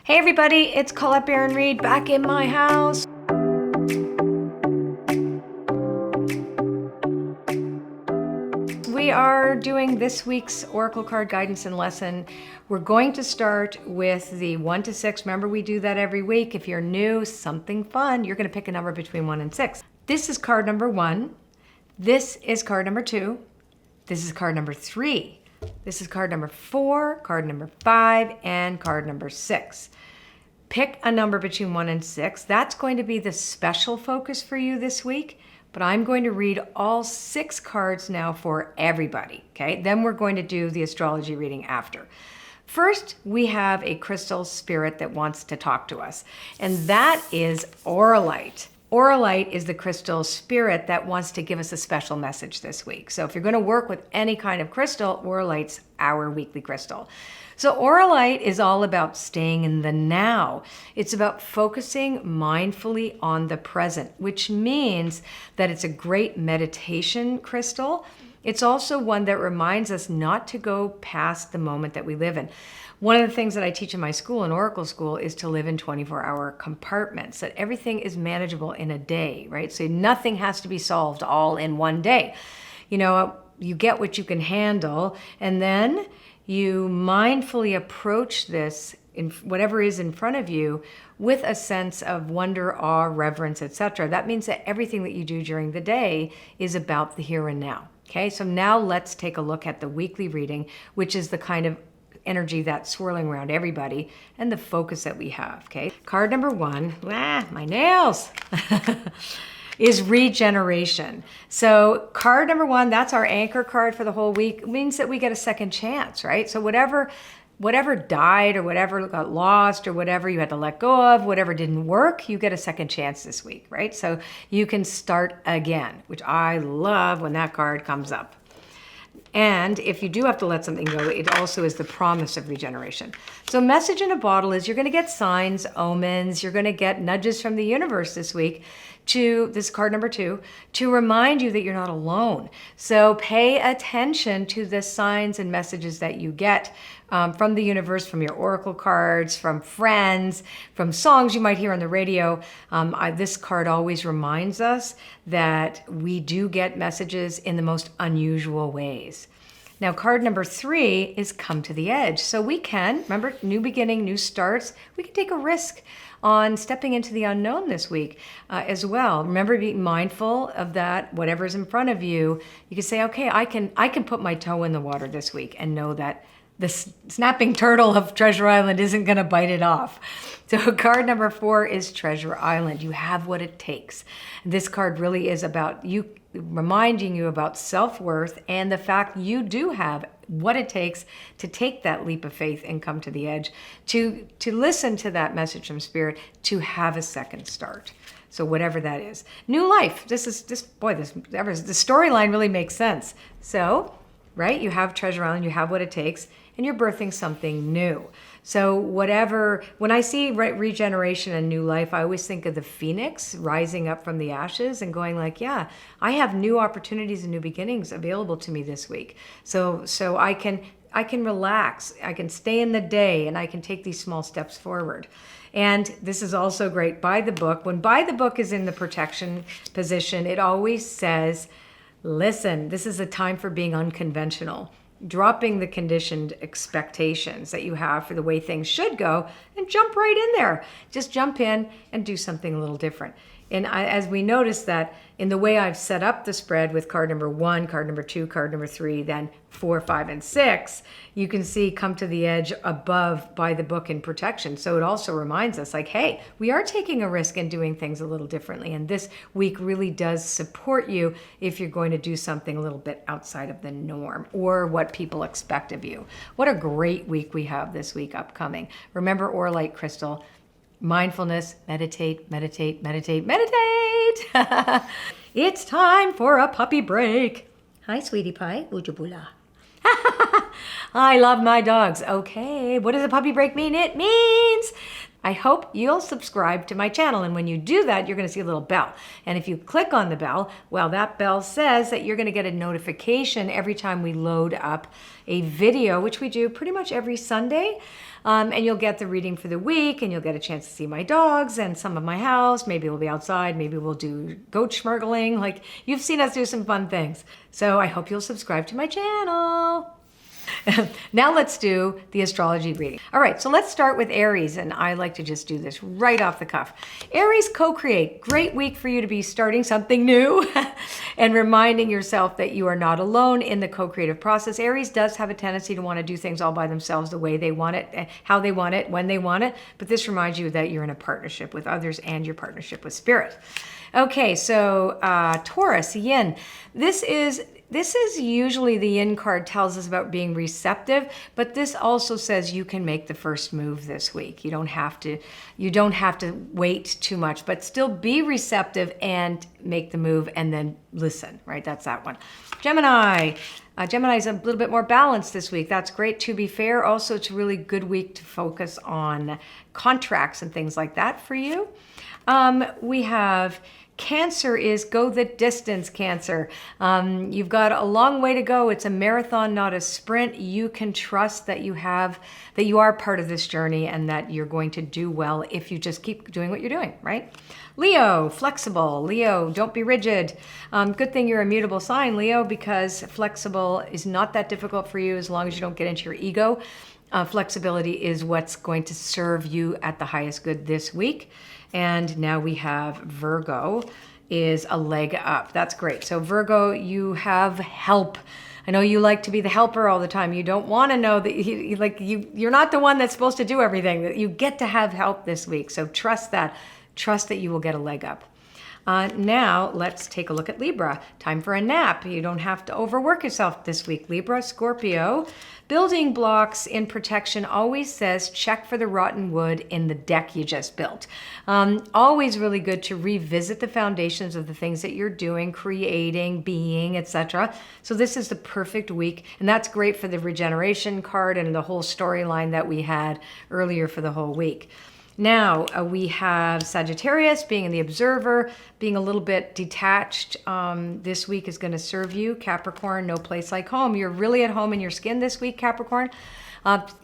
Hey everybody, it's Colette Baron-Reid back in my house. We are doing this week's Oracle card guidance and lesson. We're going to start with the 1 to 6. Remember, we do that every week. If you're new, something fun, you're going to pick a number between 1 and 6. This is card number 1. This is card number 2. This is card number 3. This is card number 4, card number 5, and card number 6. Pick a number between 1 and 6. That's going to be the special focus for you this week, but I'm going to read all 6 cards now for everybody, okay? Then we're going to do the astrology reading after. First, we have a crystal spirit that wants to talk to us, and that is Auralite. Auralite is the crystal spirit that wants to give us a special message this week. So if you're going to work with any kind of crystal, Auralite's our weekly crystal. So Auralite is all about staying in the now. It's about focusing mindfully on the present, which means that it's a great meditation crystal. It's also one that reminds us not to go past the moment that we live in. One of the things that I teach in my school, in Oracle School, is to live in 24-hour compartments, that everything is manageable in a day, right? So nothing has to be solved all in one day. You know, you get what you can handle, and then you mindfully approach this, in whatever is in front of you, with a sense of wonder, awe, reverence, etc. That means that everything that you do during the day is about the here and now. Okay, so now let's take a look at the weekly reading, which is the kind of energy that's swirling around everybody and the focus that we have, okay? Card number 1, my nails, is regeneration. So card number 1, that's our anchor card for the whole week. It means that we get a second chance, right? So whatever died or whatever got lost or whatever you had to let go of, whatever didn't work, you get a second chance this week, right? So you can start again, which I love when that card comes up. And if you do have to let something go, it also is the promise of regeneration. So message in a bottle is you're going to get signs, omens, you're going to get nudges from the universe this week this is card number 2, to remind you that you're not alone. So pay attention to the signs and messages that you get from the universe, from your oracle cards, from friends, from songs you might hear on the radio. This card always reminds us that we do get messages in the most unusual ways. Now, card number 3 is come to the edge. So we can, remember, new beginning, new starts, we can take a risk on stepping into the unknown this week as well. Remember, being mindful of that, whatever's in front of you. You can say, okay, I can put my toe in the water this week and know that the snapping turtle of Treasure Island isn't going to bite it off. So card number 4 is Treasure Island. You have what it takes. This card really is about you, reminding you about self-worth and the fact you do have what it takes to take that leap of faith and come to the edge, to listen to that message from Spirit, to have a second start. So whatever that is. New life. The storyline really makes sense. So, right, you have Treasure Island, you have what it takes, and you're birthing something new. So when I see regeneration and new life, I always think of the phoenix rising up from the ashes and going like, yeah, I have new opportunities and new beginnings available to me this week. So I can relax, I can stay in the day, and I can take these small steps forward. And this is also great, by the book. When by the book is in the protection position, it always says, listen, this is a time for being unconventional, dropping the conditioned expectations that you have for the way things should go, and jump right in there. Just jump in and do something a little different. And as we notice that in the way I've set up the spread with card number 1, card number 2, card number 3, then 4, 5, and 6, you can see come to the edge above by the book in protection. So it also reminds us like, hey, we are taking a risk and doing things a little differently. And this week really does support you if you're going to do something a little bit outside of the norm or what people expect of you. What a great week we have this week upcoming. Remember Auralite crystal. Mindfulness, meditate, meditate, meditate, meditate. It's time for a puppy break. Hi, sweetie pie. Ujabula. I love my dogs. Okay, what does a puppy break mean? It means I hope you'll subscribe to my channel. And when you do that, you're going to see a little bell. And if you click on the bell, well, that bell says that you're going to get a notification every time we load up a video, which we do pretty much every Sunday. And you'll get the reading for the week, and you'll get a chance to see my dogs and some of my house. Maybe we'll be outside. Maybe we'll do goat schmirgling. Like, you've seen us do some fun things. So I hope you'll subscribe to my channel. Now let's do the astrology reading. All right, so let's start with Aries, and I like to just do this right off the cuff. Aries, co-create. Great week for you to be starting something new and reminding yourself that you are not alone in the co-creative process. Aries does have a tendency to want to do things all by themselves the way they want it, how they want it, when they want it, but this reminds you that you're in a partnership with others and your partnership with spirit. Okay, so Taurus, yin. This is usually the yin card tells us about being receptive, but this also says you can make the first move this week. You don't have to wait too much, but still be receptive and make the move and then listen, right? That's that one. Gemini. Gemini's a little bit more balanced this week. That's great. To be fair, also it's a really good week to focus on contracts and things like that for you. We have Cancer is go the distance, Cancer. You've got a long way to go. It's a marathon, not a sprint. You can trust that you are part of this journey and that you're going to do well if you just keep doing what you're doing, right? Leo, flexible. Leo, don't be rigid. Good thing you're a mutable sign, Leo, because flexible is not that difficult for you as long as you don't get into your ego. Flexibility is what's going to serve you at the highest good this week. And now we have Virgo is a leg up. That's great. So Virgo, you have help. I know you like to be the helper all the time. You don't want to know that you're not the one that's supposed to do everything. That you get to have help this week. So trust that. Trust that you will get a leg up. Now let's take a look at Libra. Time for a nap. You don't have to overwork yourself this week. Libra, Scorpio. Building blocks in protection always says check for the rotten wood in the deck you just built. Always really good to revisit the foundations of the things that you're doing, creating, being, etc. So this is the perfect week, and that's great for the regeneration card and the whole storyline that we had earlier for the whole week. Now we have Sagittarius being in the observer, being a little bit detached. This week is going to serve you. Capricorn, no place like home. You're really at home in your skin this week, Capricorn.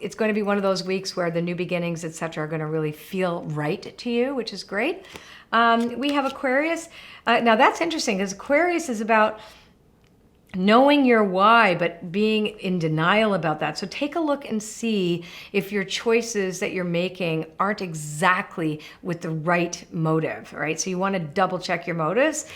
It's going to be one of those weeks where the new beginnings, etc., are going to really feel right to you, which is great. We have Aquarius. Now that's interesting because Aquarius is about knowing your why, but being in denial about that. So take a look and see if your choices that you're making aren't exactly with the right motive, right? So you want to double check your motives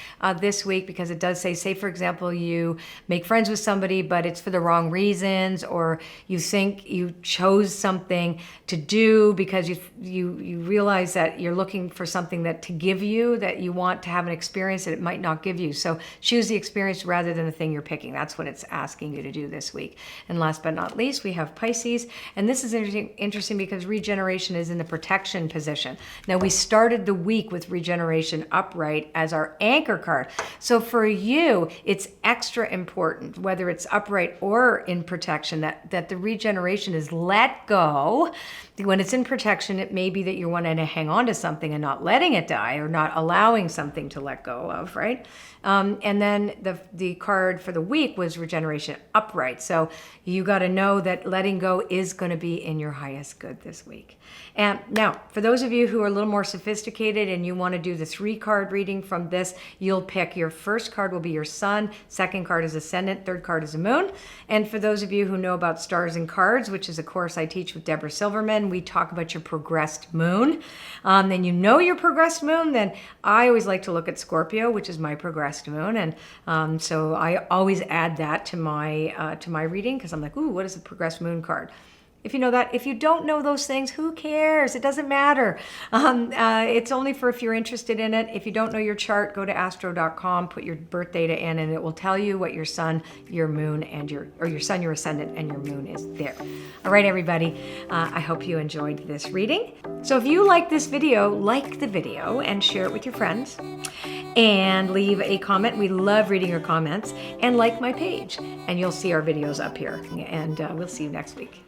this week, because it does say for example, you make friends with somebody, but it's for the wrong reasons, or you think you chose something to do because you realize that you're looking for something that to give you, that you want to have an experience that it might not give you. So choose the experience rather than the thing you're picking. That's what it's asking you to do this week. And last but not least, we have Pisces. And this is interesting because regeneration is in the protection position. Now, we started the week with regeneration upright as our anchor card. So for you, it's extra important, whether it's upright or in protection, that the regeneration is let go. When it's in protection, it may be that you're wanting to hang on to something and not letting it die, or not allowing something to let go of, right? And then the card for the week was regeneration upright. So you got to know that letting go is going to be in your highest good this week. And now, for those of you who are a little more sophisticated and you want to do the 3-card reading from this, you'll pick your first card will be your sun, second card is ascendant, third card is a moon. And for those of you who know about stars and cards, which is a course I teach with Deborah Silverman, we talk about your progressed moon. Then you know your progressed moon, then I always like to look at Scorpio, which is my progressed moon. And so I always add that to my reading, because I'm like, ooh, what is a progressed moon card? If you know that. If you don't know those things, who cares? It doesn't matter. It's only for if you're interested in it. If you don't know your chart, go to astro.com, put your birth data in, and it will tell you what your sun, your moon, and your sun, your ascendant, and your moon is there. All right, everybody. I hope you enjoyed this reading. So if you like this video, like the video and share it with your friends. And leave a comment. We love reading your comments. And like my page. And you'll see our videos up here. And we'll see you next week.